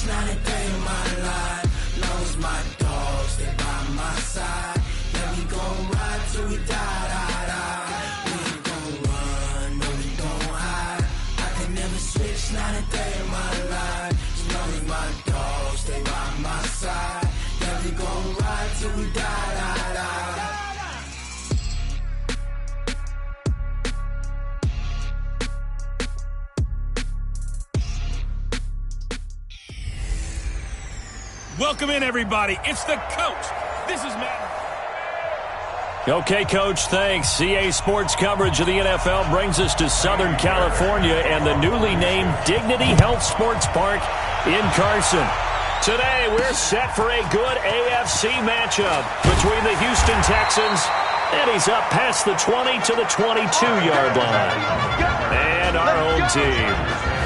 switch, not a day in my life. Long as my dogs, stay by my side. Yeah, we gon' ride till we die, die, die. We ain't gon' run, no, we gon' hide. I can never switch, not a day in my life. As long as my dogs, stay by my side. Yeah, we gon' ride till we die, die, die. Welcome in, everybody. It's the coach. This is Matt. Okay, Coach, thanks. CA Sports coverage of the NFL brings us to Southern California and the newly named Dignity Health Sports Park in Carson. Today, we're set for a good AFC matchup between the Houston Texans, and he's up past the 20 to the 22-yard line. And our home team,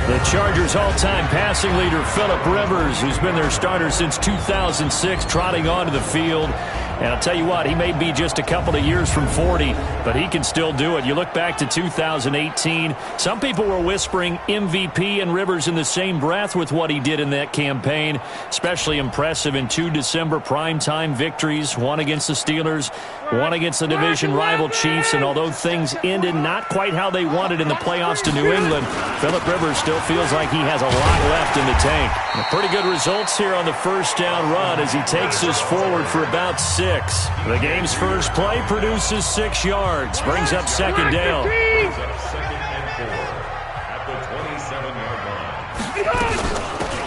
the Chargers' all-time passing leader, Phillip Rivers, who's been their starter since 2006, trotting onto the field. And I'll tell you what, he may be just a couple of years from 40, but he can still do it. You look back to 2018, some people were whispering MVP and Rivers in the same breath with what he did in that campaign. Especially impressive in 2 December primetime victories, one against the Steelers, one against the division rival Chiefs. And although things ended not quite how they wanted in the playoffs to New England, Phillip Rivers still feels like he has a lot left in the tank. And pretty good results here on the first down run as he takes us forward for about 6. The game's first play produces 6 yards, brings up second down.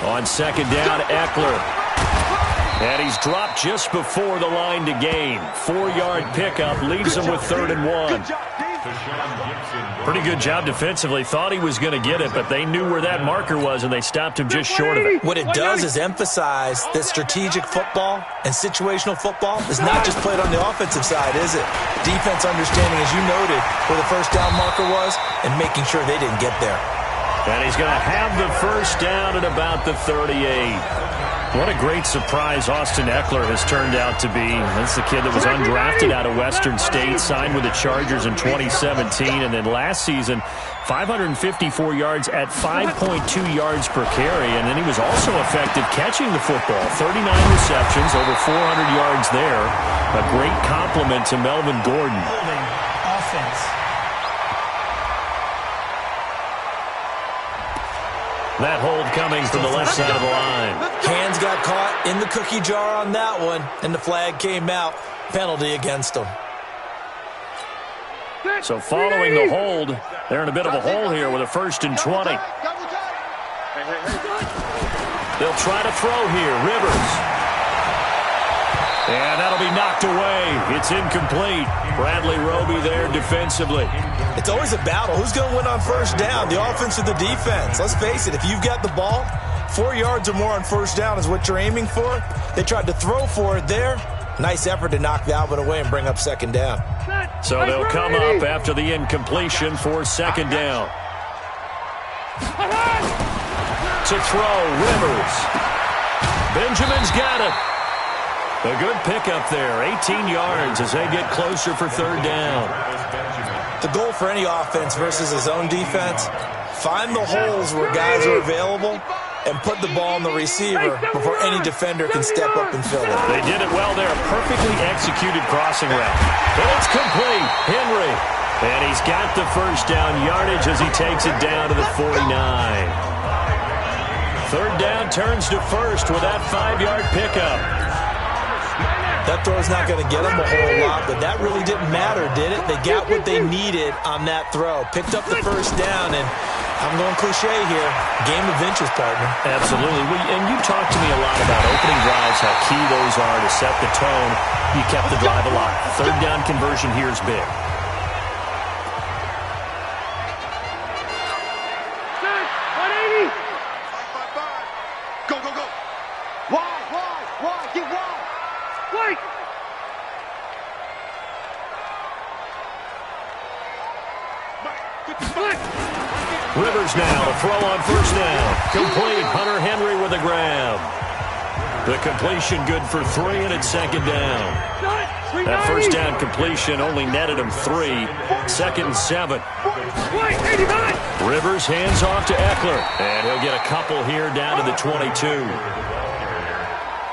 On second down, Eckler. And he's dropped just before the line to gain. 4-yard pickup leaves him with 3rd and 1. Pretty good job defensively. Thought he was going to get it, but they knew where that marker was, and they stopped him just short of it. What it does is emphasize that strategic football and situational football is not just played on the offensive side, is it? Defense understanding, as you noted, where the first down marker was and making sure they didn't get there. And he's going to have the first down at about the 38. What a great surprise Austin Eckler has turned out to be. That's the kid that was undrafted out of Western State, signed with the Chargers in 2017, and then last season, 554 yards at 5.2 yards per carry, and then he was also effective catching the football. 39 receptions, over 400 yards there. A great compliment to Melvin Gordon. Offense. That hold coming from the left side of the line. Hands got caught in the cookie jar on that one, and the flag came out. Penalty against him. So following the hold, they're in a bit of a hole here with a 1st and 20. They'll try to throw here. Rivers. And that'll be knocked away. It's incomplete. Bradley Roby there defensively. It's always a battle. Who's going to win on first down, the offense or the defense? Let's face it, if you've got the ball, 4 yards or more on first down is what you're aiming for. They tried to throw for it there. Nice effort to knock that one away and bring up second down. So they'll come up after the incompletion for second down. To throw, Rivers. Benjamin's got it. A good pickup there, 18 yards as they get closer for 3rd down. The goal for any offense versus his own defense, find the holes where guys are available and put the ball on the receiver before any defender can step up and fill it. They did it well there, perfectly executed crossing route. But it's complete, Henry. And he's got the first down yardage as he takes it down to the 49. 3rd down turns to 1st with that 5-yard pickup. That throw's not going to get them a whole lot, but that really didn't matter, did it? They got what they needed on that throw. Picked up the first down, and I'm going cliche here. Game of inches, partner. Absolutely. And you talked to me a lot about opening drives, how key those are to set the tone. You kept the drive alive. 3rd down conversion here is big. Rivers now, a throw on first down. Complete, Hunter Henry with a grab. The completion good for 3, and it's second down. That first down completion only netted him 3. 2nd and 7. Rivers hands off to Eckler. And he'll get a couple here down to the 22.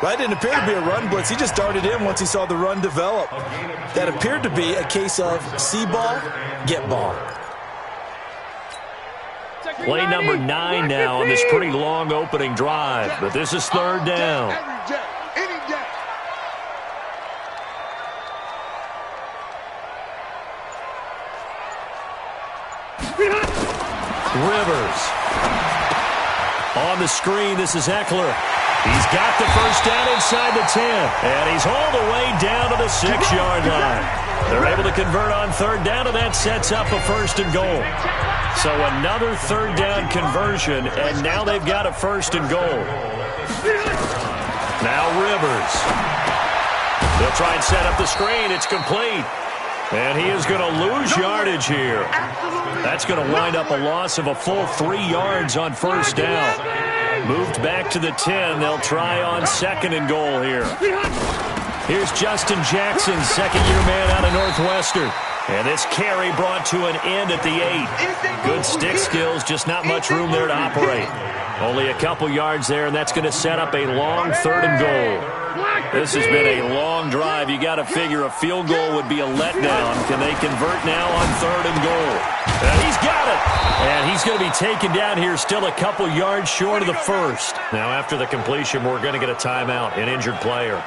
That didn't appear to be a run blitz. He just darted in once he saw the run develop. That appeared to be a case of see ball, get ball. Play number 9 now on this pretty long opening drive. But this is third down. Rivers. On the screen, this is Eckler. He's got the first down inside the 10. And he's all the way down to the 6-yard line. They're able to convert on third down, and that sets up a first and goal. So another third down conversion, and now they've got a first and goal. Now Rivers. They'll try and set up the screen. It's complete. And he is going to lose yardage here. That's going to wind up a loss of a full 3 yards on first down. Moved back to the 10. They'll try on second and goal here. Here's Justin Jackson, second-year man out of Northwestern. And this carry brought to an end at the 8. Good stick skills, just not much room there to operate. Only a couple yards there, and that's going to set up a long third and goal. This has been a long drive. You got to figure a field goal would be a letdown. Can they convert now on third and goal? And he's got it. And he's going to be taken down here, still a couple yards short of the first. Now after the completion, we're going to get a timeout, an injured player.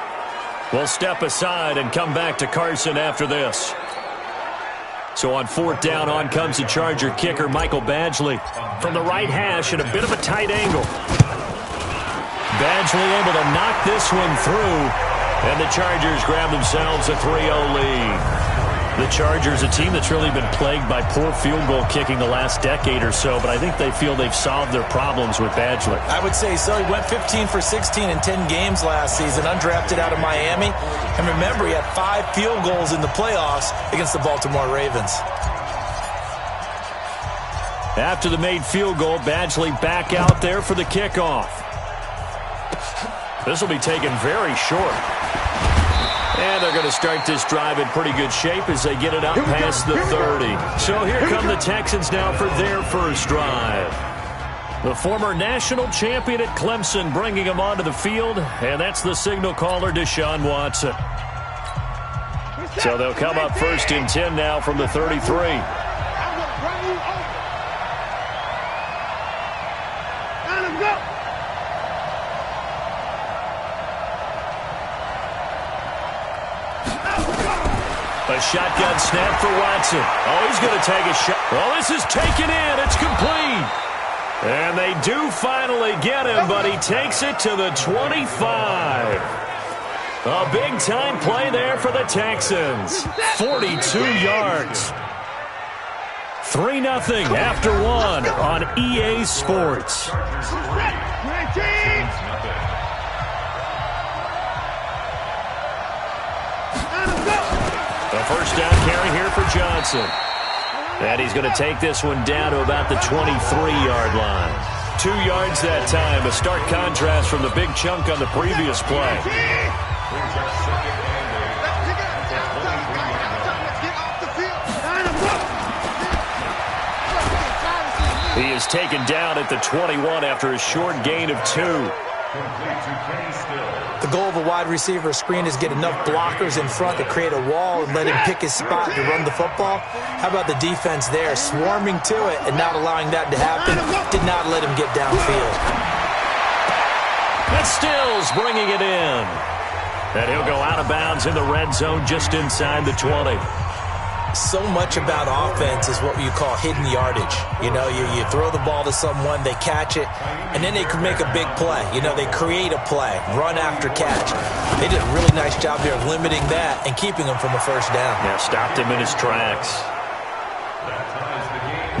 We'll step aside and come back to Carson after this. So on fourth down, on comes the Charger kicker, Michael Badgley. From the right hash at a bit of a tight angle. Badgley able to knock this one through, and the Chargers grab themselves a 3-0 lead. The Chargers, a team that's really been plagued by poor field goal kicking the last decade or so, but I think they feel they've solved their problems with Badgley. I would say so. He went 15 for 16 in 10 games last season, undrafted out of Miami. And remember, he had 5 field goals in the playoffs against the Baltimore Ravens. After the made field goal, Badgley back out there for the kickoff. This will be taken very short. And they're going to start this drive in pretty good shape as they get it up past the 30. So here come the Texans now for their first drive. The former national champion at Clemson bringing him onto the field, and that's the signal caller, Deshaun Watson. So they'll come up first and 10 now from the 33. A shotgun snap for Watson. Oh, he's going to take a shot. Oh, this is taken in. It's complete. And they do finally get him, but he takes it to the 25. A big-time play there for the Texans. 42 yards. 3-0 after 1 on EA Sports. A first down carry here for Johnson. And he's going to take this one down to about the 23-yard line. 2 yards that time. A stark contrast from the big chunk on the previous play. He is taken down at the 21 after a short gain of 2. The goal of a wide receiver screen is get enough blockers in front to create a wall and let him pick his spot to run the football. How about the defense there, swarming to it and not allowing that to happen? Did not let him get downfield. And Stills bringing it in. And he'll go out of bounds in the red zone just inside the 20. So much about offense is what you call hidden yardage. You know, you throw the ball to someone, they catch it, and then they can make a big play. You know, they create a play, run after catch. They did a really nice job there of limiting that and keeping him from a first down. Yeah, stopped him in his tracks.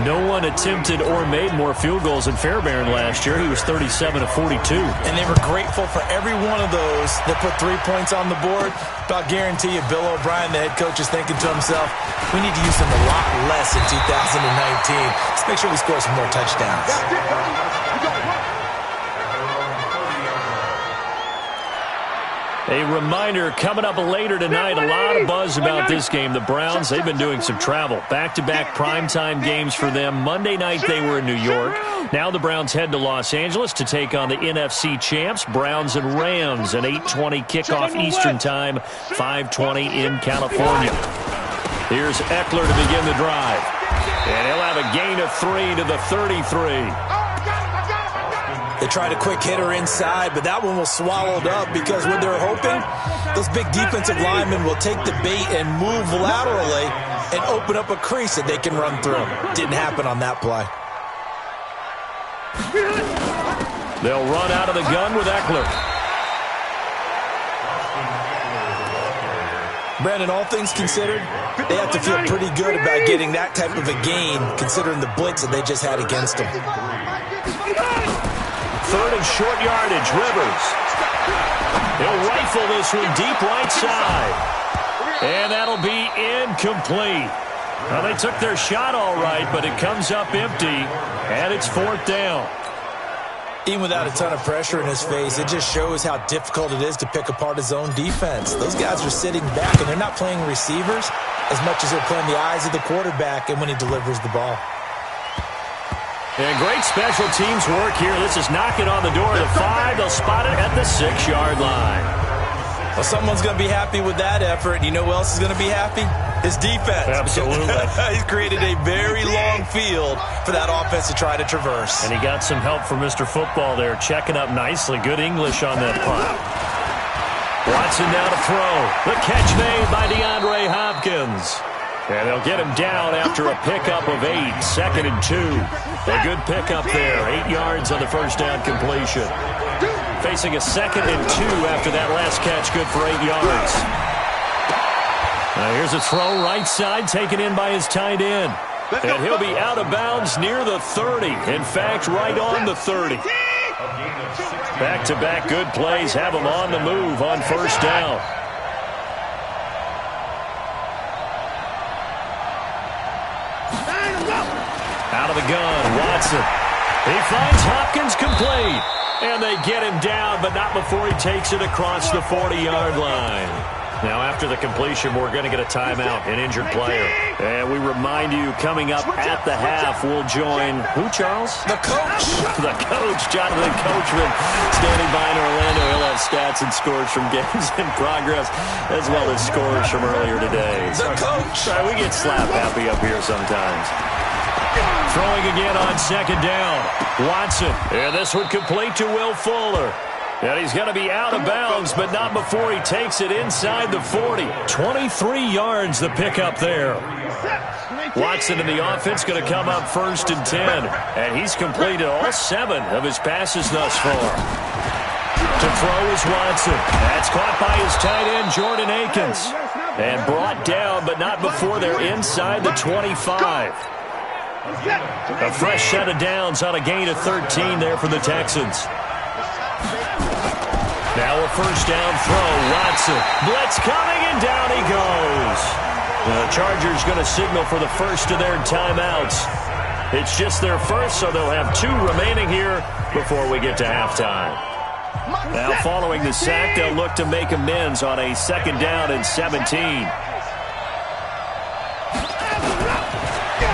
No one attempted or made more field goals than Fairbairn last year. He was 37 of 42. And they were grateful for every one of those that put 3 points on the board. But I'll guarantee you, Bill O'Brien, the head coach, is thinking to himself, we need to use them a lot less in 2019. Let's make sure we score some more touchdowns. A reminder, coming up later tonight, a lot of buzz about this game. The Browns, they've been doing some travel. Back-to-back primetime games for them. Monday night they were in New York. Now the Browns head to Los Angeles to take on the NFC champs, Browns and Rams. An 8:20 kickoff Eastern time, 5:20 in California. Here's Eckler to begin the drive. And he'll have a gain of 3 to the 33. They tried a quick hitter inside, but that one was swallowed up because what they're hoping, those big defensive linemen will take the bait and move laterally and open up a crease that they can run through. Didn't happen on that play. They'll run out of the gun with Eckler. Brandon, all things considered, they have to feel pretty good about getting that type of a gain considering the blitz that they just had against them. Third and short yardage, Rivers. He'll rifle this one deep right side. And that'll be incomplete. Well, they took their shot all right, but it comes up empty, and it's 4th down. Even without a ton of pressure in his face, it just shows how difficult it is to pick apart his own defense. Those guys are sitting back, and they're not playing receivers as much as they're playing the eyes of the quarterback and when he delivers the ball. And great special teams work here. This is knocking on the door of the 5. They'll spot it at the 6-yard line. Well, someone's going to be happy with that effort, and you know who else is going to be happy? His defense. Absolutely. He's created a very long field for that offense to try to traverse. And he got some help from Mr. Football there, checking up nicely. Good English on that punt. Watson now to throw. The catch made by DeAndre Hopkins. And they'll get him down after a pickup of 8. 2nd and 2. A good pickup there. 8 yards on the first down completion. Facing a 2nd and 2 after that last catch. Good for 8 yards. Now here's a throw right side taken in by his tight end. And he'll be out of bounds near the 30. In fact, right on the 30. Back-to-back good plays have him on the move on first down. Out of the gun, Watson. He finds Hopkins complete. And they get him down, but not before he takes it across the 40-yard line. Now, after the completion, we're going to get a timeout, an injured player. And we remind you, coming up at the half, we'll join, who, Charles? The coach. The coach, Jonathan Coachman, standing by in Orlando. He'll have stats and scores from games in progress, as well as scores from earlier today. The coach. Sorry, we get slap happy up here sometimes. Throwing again on 2nd down. Watson. And this one complete to Will Fuller. And he's going to be out of bounds, but not before he takes it inside the 40. 23 yards the pickup there. Watson in the offense going to come up 1st and 10. And he's completed all 7 of his passes thus far. To throw is Watson. That's caught by his tight end, Jordan Akins. And brought down, but not before they're inside the 25. A fresh set of downs on a gain of 13 there for the Texans. Now a first down throw. Watson. Blitz coming, and down he goes. The Chargers going to signal for the first of their timeouts. It's just their first, so they'll have 2 remaining here before we get to halftime. Now following the sack, they'll look to make amends on a 2nd down and 17.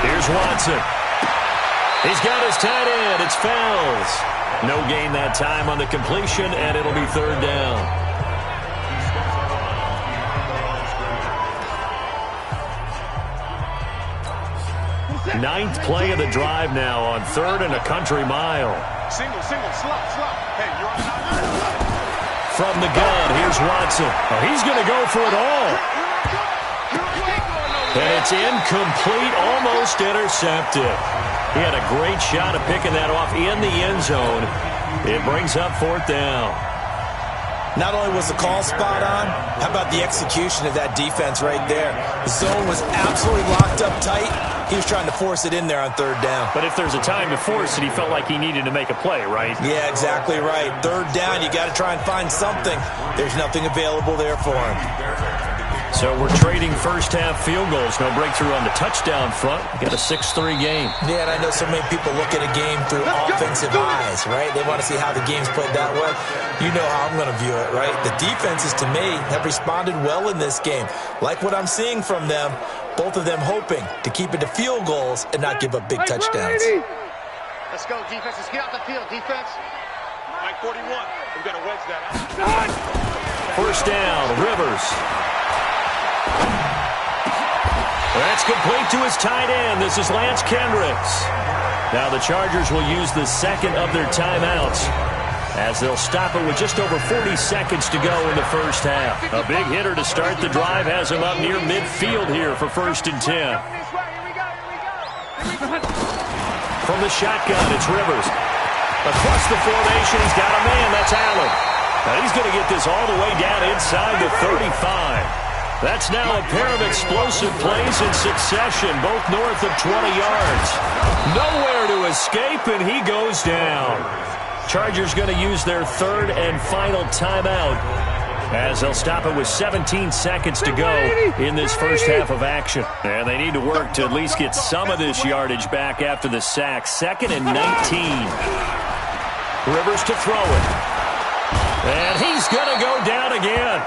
Here's Watson. He's got his tight end. It's Fells. No gain that time on the completion, and it'll be 3rd down. Ninth play of the drive now on 3rd and a country mile. Single, slot. Hey, you're on. From the gun, here's Watson. Oh, he's going to go for it all. And it's incomplete, almost intercepted. He had a great shot at picking that off in the end zone. It brings up 4th down. Not only was the call spot on, how about the execution of that defense right there? The zone was absolutely locked up tight. He was trying to force it in there on 3rd down. But if there's a time to force it, he felt like he needed to make a play, right? Yeah, exactly right. 3rd down, you got to try and find something. There's nothing available there for him. So we're trading first-half field goals. No breakthrough on the touchdown front. We got a 6-3 game. Yeah, and I know so many people look at a game through offensive eyes, right? They want to see how the game's played that way. You know how I'm going to view it, right? The defenses, to me, have responded well in this game. Like what I'm seeing from them, both of them hoping to keep it to field goals and not give up big touchdowns. Let's go, defense. Let's get out the field, defense. Mike 41. We've got to wedge that out. First down, Rivers. That's complete to his tight end. This is Lance Kendricks. Now the Chargers will use the second of their timeouts as they'll stop it with just over 40 seconds to go in the first half. A big hitter to start the drive has him up near midfield here for 1st and 10. From the shotgun, it's Rivers. Across the formation, he's got a man. That's Allen. Now he's going to get this all the way down inside the 35. That's now a pair of explosive plays in succession, both north of 20 yards. Nowhere to escape, and he goes down. Chargers going to use their third and final timeout as they'll stop it with 17 seconds to go in this first half of action. And they need to work to at least get some of this yardage back after the sack. 2nd and 19. Rivers to throw it. And he's going to go down again.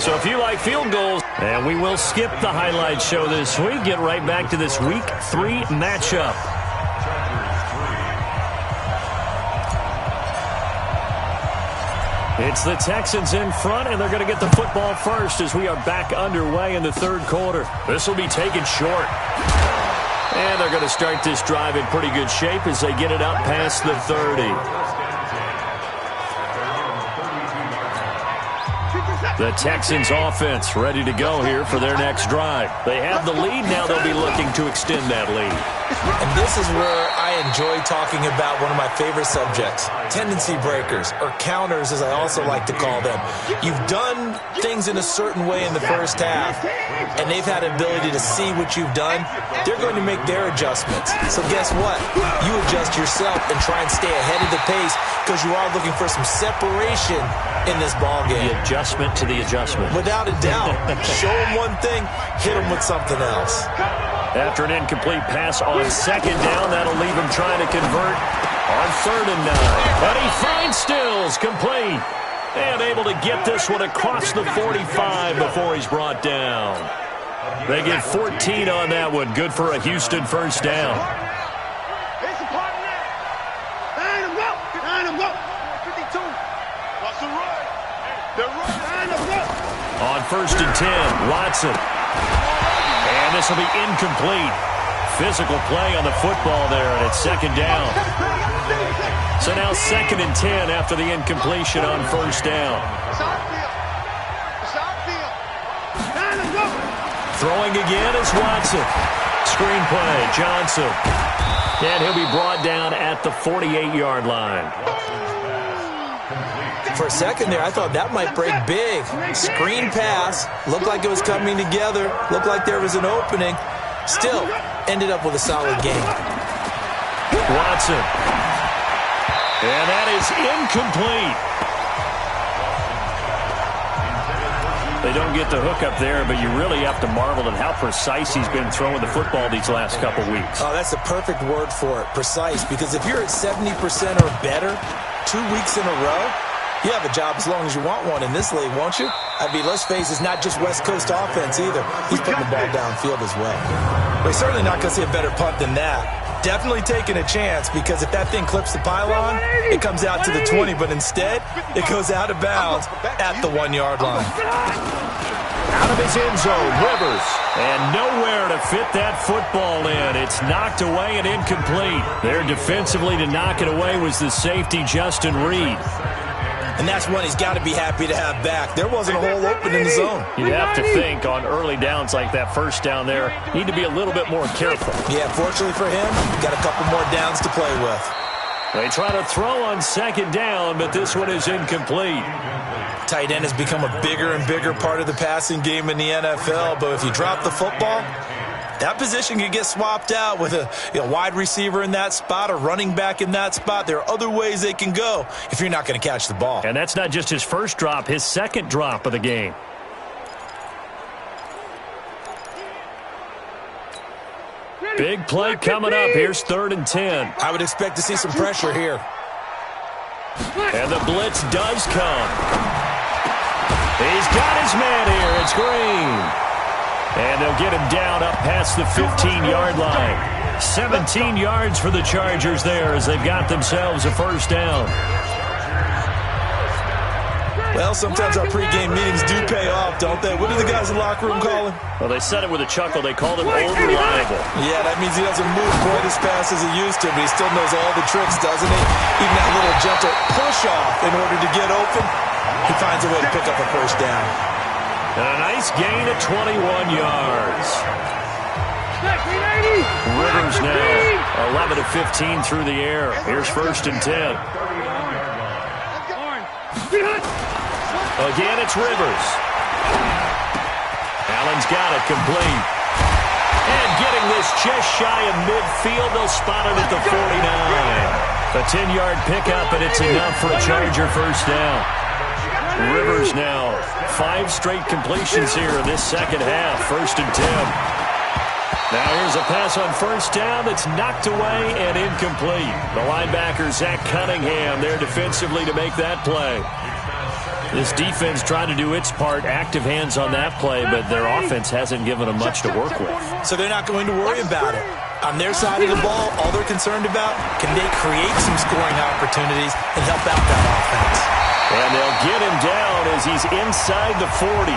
So if you like field goals, and we will skip the highlight show this week, get right back to this Week 3 matchup. It's the Texans in front, and they're going to get the football first as we are back underway in the third quarter. This will be taken short. And they're going to start this drive in pretty good shape as they get it up past the 30. The Texans offense ready to go here for their next drive. They have the lead. Now they'll be looking to extend that lead. And this is where I enjoy talking about one of my favorite subjects, tendency breakers, or counters as I also like to call them. You've done things in a certain way in the first half, and they've had an ability to see what you've done. They're going to make their adjustments. So guess what? You adjust yourself and try and stay ahead of the pace because you are looking for some separation in this ballgame. The adjustment to the adjustment. Without a doubt. Show them one thing, hit them with something else. After an incomplete pass on 2nd down, that'll leave him trying to convert on 3rd and 9. But he finds Stills complete and able to get this one across the 45 before he's brought down. They get 14 on that one. Good for a Houston first down. On 1st and 10, Watson. And this will be incomplete. Physical play on the football there, and it's 2nd down. So now 2nd and 10 after the incompletion on 1st down. Throwing again is Watson. Screen play, Johnson. And he'll be brought down at the 48-yard line. For a second there, I thought that might break big. Screen pass. Looked like it was coming together. Looked like there was an opening. Still, ended up with a solid game. Watson. And that is incomplete. They don't get the hook up there, but you really have to marvel at how precise he's been throwing the football these last couple weeks. Oh, that's the perfect word for it, precise. Because if you're at 70% or better 2 weeks in a row, you have a job as long as you want one in this league, won't you? I mean, let's face it, it's not just West Coast offense either. He's putting the ball downfield as well. We're certainly not going to see a better punt than that. Definitely taking a chance because if that thing clips the pylon, it comes out to the 20, but instead, it goes out of bounds at the 1-yard line. Out of his end zone, Rivers. And nowhere to fit that football in. It's knocked away and incomplete. There defensively to knock it away was the safety, Justin Reed. And that's one he's got to be happy to have back. There wasn't a hole open in the zone. You'd have to think on early downs like that first down there, need to be a little bit more careful. Yeah, fortunately for him, got a couple more downs to play with. They try to throw on 2nd down, but this one is incomplete. Tight end has become a bigger and bigger part of the passing game in the NFL, but if you drop the football, that position could get swapped out with a wide receiver in that spot, a running back in that spot. There are other ways they can go if you're not going to catch the ball. And that's not just his first drop, his second drop of the game. Big play coming up. Here's 3rd and 10. I would expect to see some pressure here. And the blitz does come. He's got his man here. It's Green. And they'll get him down up past the 15-yard line. 17 yards for the Chargers there as they've got themselves a first down. Well, sometimes our pregame meetings do pay off, don't they? What do the guys in the locker room call him? Well, they said it with a chuckle. They called him old reliable. Yeah, that means he doesn't move quite as fast as he used to, but he still knows all the tricks, doesn't he? Even that little gentle push-off in order to get open, he finds a way to pick up a first down. And a nice gain of 21 yards. Rivers now 11 of 15 through the air. Here's 1st and 10. Again, it's Rivers. Allen's got it complete. And getting this just shy of midfield, they'll spot it at the 49. A 10-yard pickup, and it's enough for a Charger first down. Rivers now 5 straight completions here in this second half. 1st and 10. Now here's a pass on first down that's knocked away and incomplete. The linebacker, Zach Cunningham, there defensively to make that play. This defense trying to do its part, active hands on that play, but their offense hasn't given them much to work with. So they're not going to worry about it. On their side of the ball, all they're concerned about, can they create some scoring opportunities and help out that offense? And they'll get him down as he's inside the 40.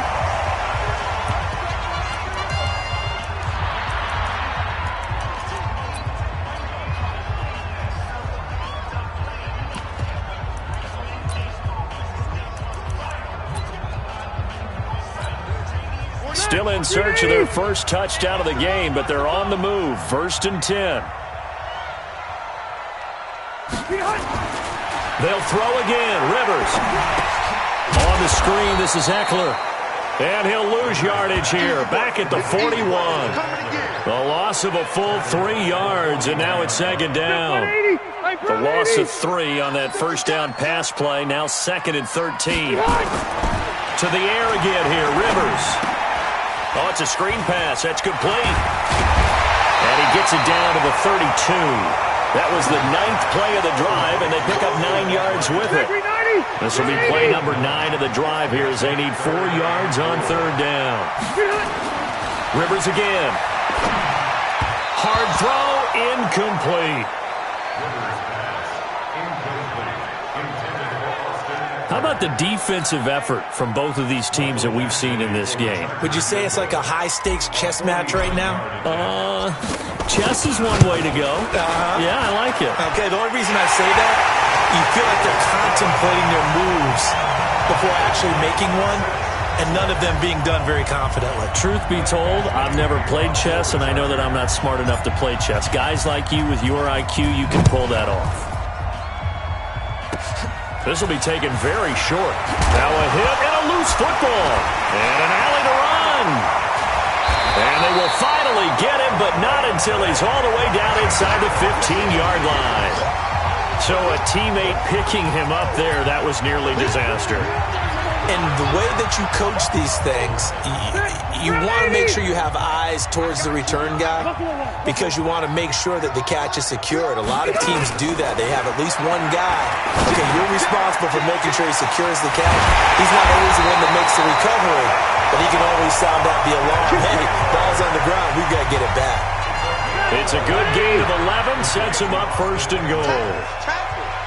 Still in search of their first touchdown of the game, but they're on the move. 1st and 10. They'll throw again. Rivers. On the screen, this is Eckler. And he'll lose yardage here. Back at the 41. The loss of a full 3 yards, and now it's 2nd down. The loss of 3 on that first down pass play. Now 2nd and 13. To the air again here. Rivers. Oh, it's a screen pass. That's complete. And he gets it down to the 32. That was the 9th play of the drive, and they pick up 9 yards with it. This will be play number 9 of the drive here as they need 4 yards on 3rd down. Rivers again. Hard throw, incomplete. How about the defensive effort from both of these teams that we've seen in this game? Would you say it's like a high-stakes chess match right now? Chess is one way to go. Yeah, I like it. Okay, the only reason I say that, you feel like they're contemplating their moves before actually making one, and none of them being done very confidently. Truth be told, I've never played chess, and I know that I'm not smart enough to play chess. Guys like you with your IQ, you can pull that off. This will be taken very short. Now a hit and a loose football. And an alley to run. And they will finally get him, but not until he's all the way down inside the 15-yard line. So a teammate picking him up there, that was nearly disaster. And the way that you coach these things, you want to make sure you have eyes towards the return guy because you want to make sure that the catch is secured. A lot of teams do that. They have at least one guy. Okay, you're responsible for making sure he secures the catch. He's not always the one that makes the recovery, but he can always sound out the alarm. Hey, ball's on the ground. We've got to get it back. It's a good gain of 11. Sets him up 1st and goal.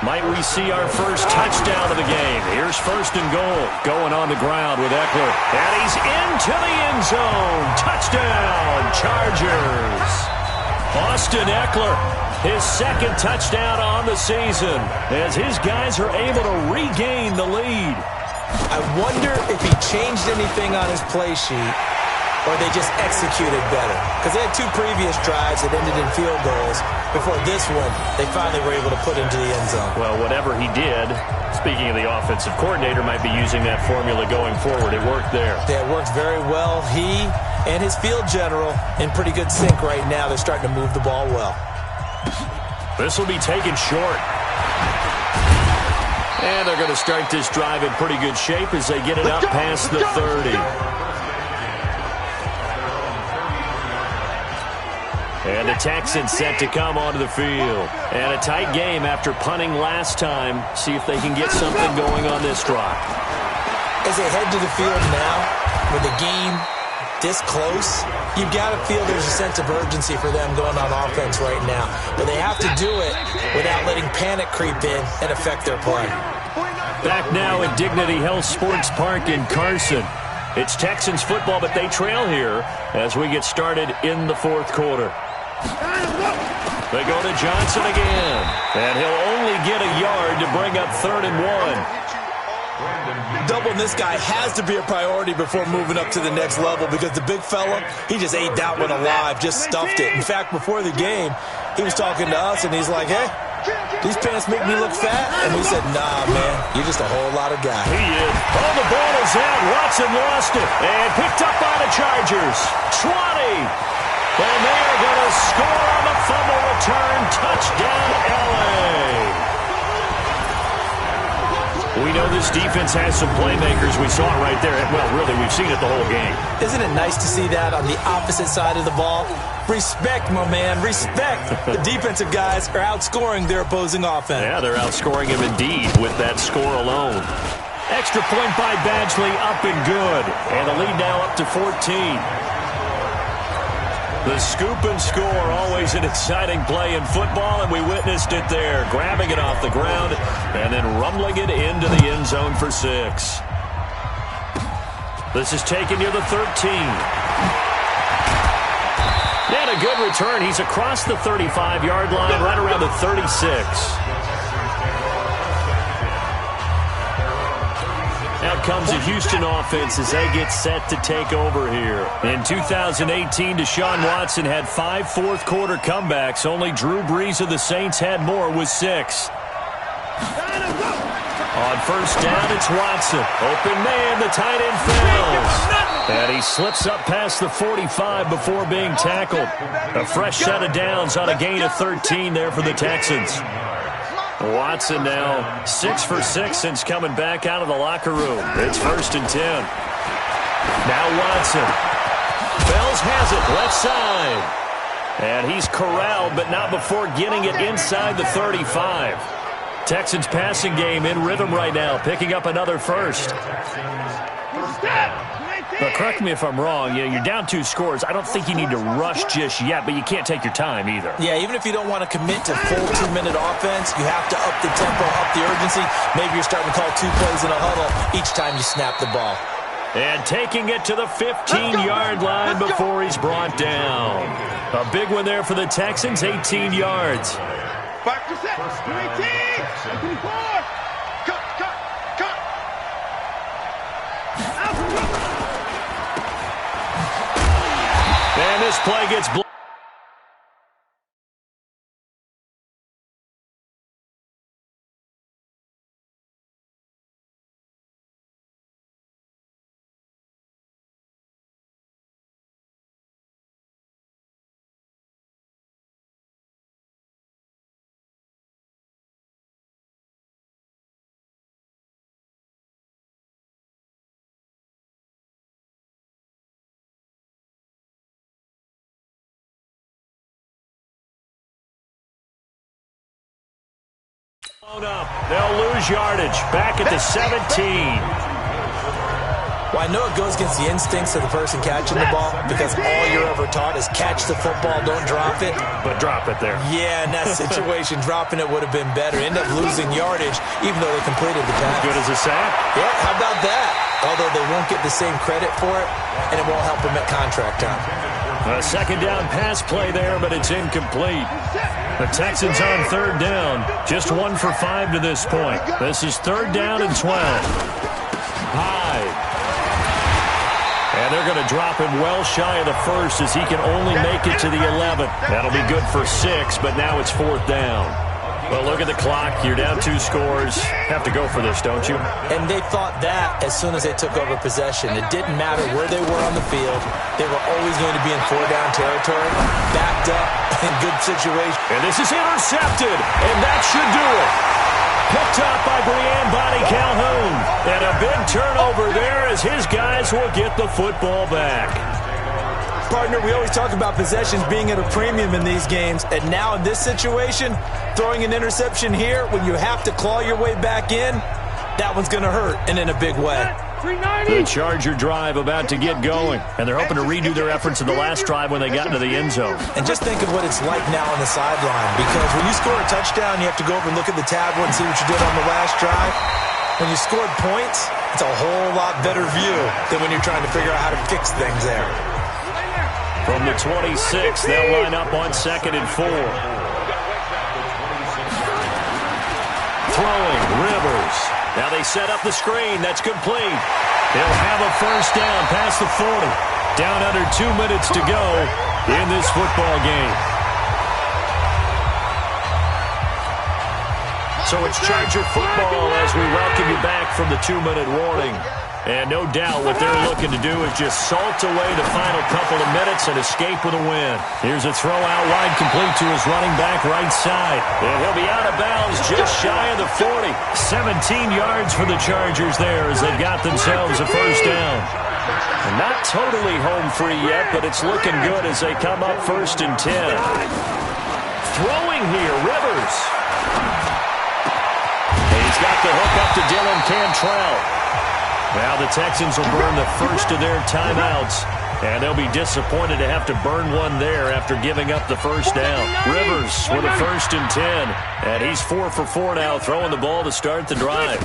Might we see our first touchdown of the game? Here's 1st and goal. Going on the ground with Eckler. And he's into the end zone. Touchdown, Chargers. Austin Eckler, his 2nd touchdown on the season as his guys are able to regain the lead. I wonder if he changed anything on his play sheet or they just executed better. Because they had 2 previous drives that ended in field goals. Before this one, they finally were able to put into the end zone. Well, whatever he did, speaking of the offensive coordinator, might be using that formula going forward. It worked there. Yeah, it worked very well. He and his field general in pretty good sync right now. They're starting to move the ball well. This will be taken short. And they're going to start this drive in pretty good shape as they get it up past the 30. And the Texans set to come onto the field. And a tight game after punting last time. See if they can get something going on this drive. As they head to the field now, with the game this close, you've got to feel there's a sense of urgency for them going on offense right now. But they have to do it without letting panic creep in and affect their play. Back now at Dignity Health Sports Park in Carson. It's Texans football, but they trail here as we get started in the fourth quarter. They go to Johnson again, and he'll only get a yard to bring up 3rd and 1. Doubling this guy has to be a priority before moving up to the next level because the big fella, he just ate that one alive, just stuffed it. In fact, before the game, he was talking to us, and he's like, hey, these pants make me look fat? And we said, nah, man, you're just a whole lot of guy. He is. Oh, the ball is out. Watson lost it and picked up by the Chargers. 20. And they are going to score on the fumble return. Touchdown, L.A. We know this defense has some playmakers. We saw it right there. Well, really, we've seen it the whole game. Isn't it nice to see that on the opposite side of the ball? Respect, my man, respect. The defensive guys are outscoring their opposing offense. Yeah, they're outscoring him indeed with that score alone. Extra point by Badgley, up and good. And the lead now up to 14. The scoop and score, always an exciting play in football, and we witnessed it there. Grabbing it off the ground and then rumbling it into the end zone for 6. This is taken near the 13. And a good return. He's across the 35-yard line, right around the 36. Out comes the Houston offense as they get set to take over here. In 2018, Deshaun Watson had 5 fourth-quarter comebacks. Only Drew Brees of the Saints had more with 6. On first down, it's Watson. Open man, the tight end fails. And he slips up past the 45 before being tackled. A fresh set of downs on a gain of 13 there for the Texans. Watson now 6 for 6 since coming back out of the locker room. It's 1st and 10. Now Watson. Fells has it left side. And he's corralled, but not before getting it inside the 35. Texans passing game in rhythm right now, picking up another first. But correct me if I'm wrong, you're down 2 scores. I don't think you need to rush just yet, but you can't take your time either. Yeah, even if you don't want to commit to full 2-minute offense, you have to up the tempo, up the urgency. Maybe you're starting to call 2 plays in a huddle each time you snap the ball. And taking it to the 15-yard line before he's brought down. A big one there for the Texans, 18 yards. 5%, 18, 24. Cut. And this play gets blocked. Up. They'll lose yardage. Back at the 17. Well, I know it goes against the instincts of the person catching the ball because all you're ever taught is catch the football, don't drop it. But drop it there. Yeah, in that situation, dropping it would have been better. End up losing yardage even though they completed the pass. Good as a sack. Yeah, how about that? Although they won't get the same credit for it, and it won't help them at contract time. A second down pass play there, but it's incomplete. The Texans on 3rd down. Just 1 for 5 to this point. This is 3rd down and 12. Hyde. And they're going to drop him well shy of the 1st as he can only make it to the 11th. That'll be good for 6, but now it's 4th down. Well, look at the clock. You're down 2 scores. Have to go for this, don't you? And they thought that as soon as they took over possession. It didn't matter where they were on the field. They were always going to be in 4-down territory, backed up, in good situation. And this is intercepted, and that should do it. Picked up by Brianne Bonnie Calhoun. And a big turnover there as his guys will get the football back. Partner, we always talk about possessions being at a premium in these games, and now in this situation, throwing an interception here when you have to claw your way back in, that one's going to hurt, and in a big way. The Charger drive about to get going, and they're hoping to redo their efforts in the last drive when they got into the end zone. And just think of what it's like now on the sideline, because when you score a touchdown, you have to go over and look at the tablet and see what you did on the last drive. When you scored points, it's a whole lot better view than when you're trying to figure out how to fix things there. From the 26, they'll line up on 2nd and 4. Throwing, Rivers. Now they set up the screen. That's complete. They'll have a first down past the 40. Down under 2 minutes to go in this football game. So it's Charger football as we welcome you back from the 2-minute warning. And no doubt what they're looking to do is just salt away the final couple of minutes and escape with a win. Here's a throw out wide complete to his running back right side. And he'll be out of bounds just shy of the 40. 17 yards for the Chargers there as they've got themselves a first down. And not totally home free yet, but it's looking good as they come up 1st and 10. Throwing here, Rivers. And he's got the hook up to Dylan Cantrell. Now the Texans will burn the first of their timeouts, and they'll be disappointed to have to burn one there after giving up the first down. Rivers with a 1st and 10, and he's 4 for 4 now, throwing the ball to start the drive.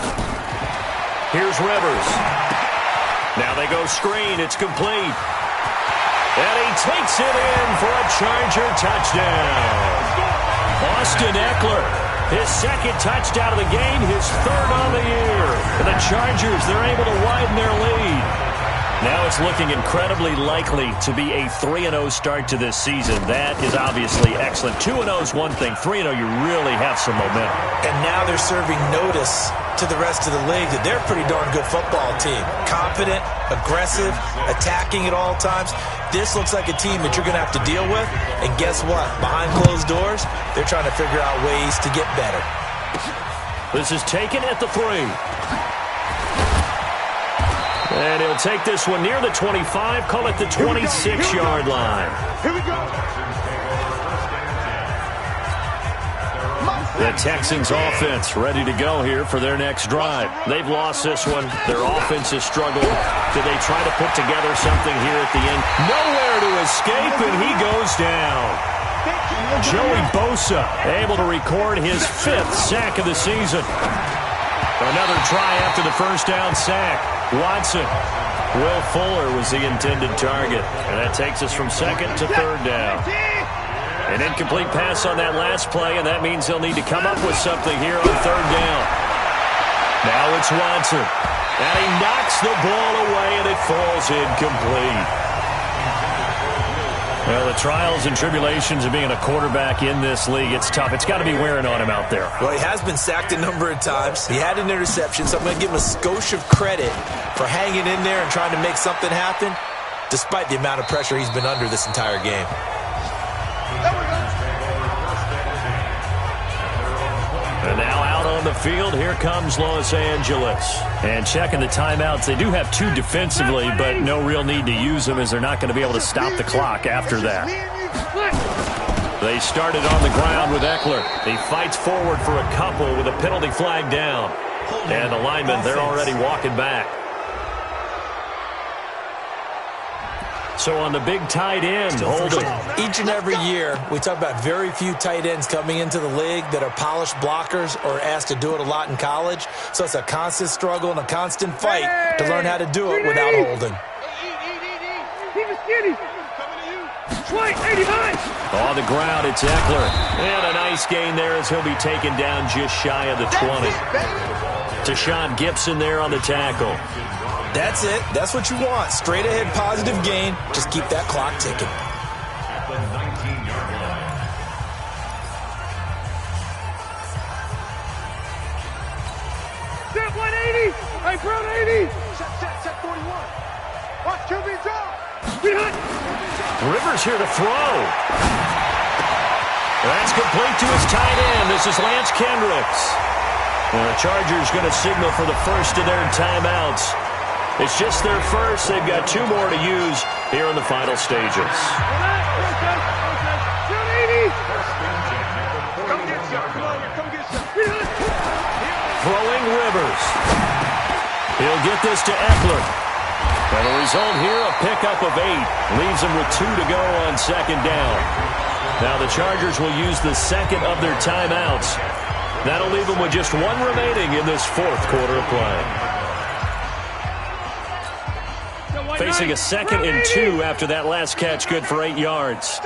Here's Rivers. Now they go screen. It's complete. And he takes it in for a Charger touchdown. Austin Eckler. His 2nd touchdown of the game, his 3rd on the year. And the Chargers, they're able to widen their lead. Now it's looking incredibly likely to be a 3-0 start to this season. That is obviously excellent. 2-0 is one thing. 3-0, you really have some momentum. And now they're serving notice to the rest of the league that they're a pretty darn good football team. Confident, aggressive, attacking at all times. This looks like a team that you're going to have to deal with. And guess what? Behind closed doors, they're trying to figure out ways to get better. This is taken at the 3. And he'll take this one near the 25, call it the 26-yard line. Here we go. The Texans offense ready to go here for their next drive. They've lost this one. Their offense has struggled. Do they try to put together something here at the end? Nowhere to escape, and he goes down. Joey Bosa able to record his 5th sack of the season. Another try after the first down sack. Watson. Will Fuller was the intended target. And that takes us from 2nd to 3rd down. An incomplete pass on that last play, and that means they'll need to come up with something here on 3rd down. Now it's Watson. And he knocks the ball away, and it falls incomplete. Well, the trials and tribulations of being a quarterback in this league, it's tough. It's got to be wearing on him out there. Well, he has been sacked a number of times. He had an interception, so I'm going to give him a skosh of credit for hanging in there and trying to make something happen, despite the amount of pressure he's been under this entire game. And now out on the field, here comes Los Angeles. And checking the timeouts, they do have 2 defensively, but no real need to use them as they're not going to be able to stop the clock after that. They started on the ground with Eckler. He fights forward for a couple with a penalty flag down. And the linemen, they're already walking back. So on the big tight end, holding. Each and every year, we talk about very few tight ends coming into the league that are polished blockers or asked to do it a lot in college. So it's a constant struggle and a constant fight to learn how to do it without holding. On the ground, it's Eckler. And a nice gain there as he'll be taken down just shy of the 20. Tashaun Gibson there on the tackle. That's it. That's what you want. Straight ahead positive gain. Just keep that clock ticking. Brown 80. Set 41. Watch QB draw. Rivers here to throw. That's complete to his tight end. This is Lance Kendricks. And the Chargers going to signal for the first of their timeouts. It's just their first. They've got 2 more to use here in the final stages. Throwing Rivers. He'll get this to Eckler. And the result here, a pickup of 8. Leaves him with 2 to go on second down. Now the Chargers will use the second of their timeouts. That'll leave them with just 1 remaining in this 4th quarter of play. Facing a 2nd and 2 after that last catch, good for 8 yards.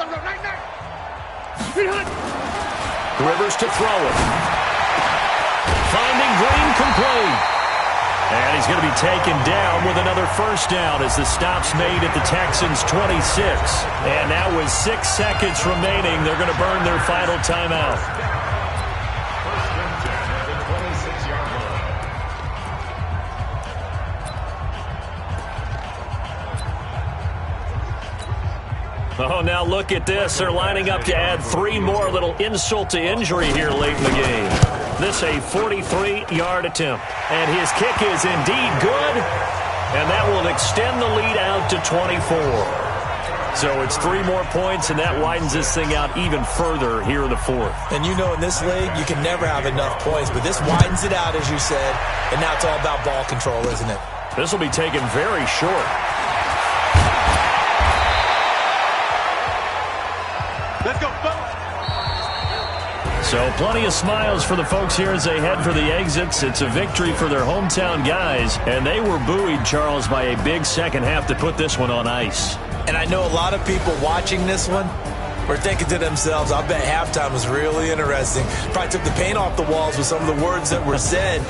Rivers to throw it. Finding Green complete. And he's going to be taken down with another first down as the stop's made at the Texans' 26. And now with 6 seconds remaining, they're going to burn their final timeout. Oh, now look at this. They're lining up to add 3 more. Little insult to injury here late in the game. This a 43-yard attempt. And his kick is indeed good. And that will extend the lead out to 24. So it's 3 more points, and that widens this thing out even further here in the 4th. And you know in this league, you can never have enough points. But this widens it out, as you said. And now it's all about ball control, isn't it? This will be taken very short. Let's go, folks. So plenty of smiles for the folks here as they head for the exits. It's a victory for their hometown guys, and they were buoyed, Charles, by a big second half to put this one on ice. And I know a lot of people watching this one were thinking to themselves, I bet halftime was really interesting. Probably took the paint off the walls with some of the words that were said.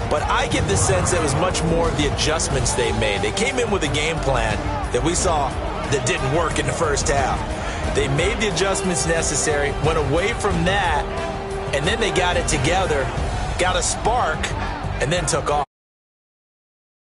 But I get the sense that it was much more of the adjustments they made. They came in with a game plan that we saw that didn't work in the first half. They made the adjustments necessary, went away from that, and then they got it together, got a spark, and then took off.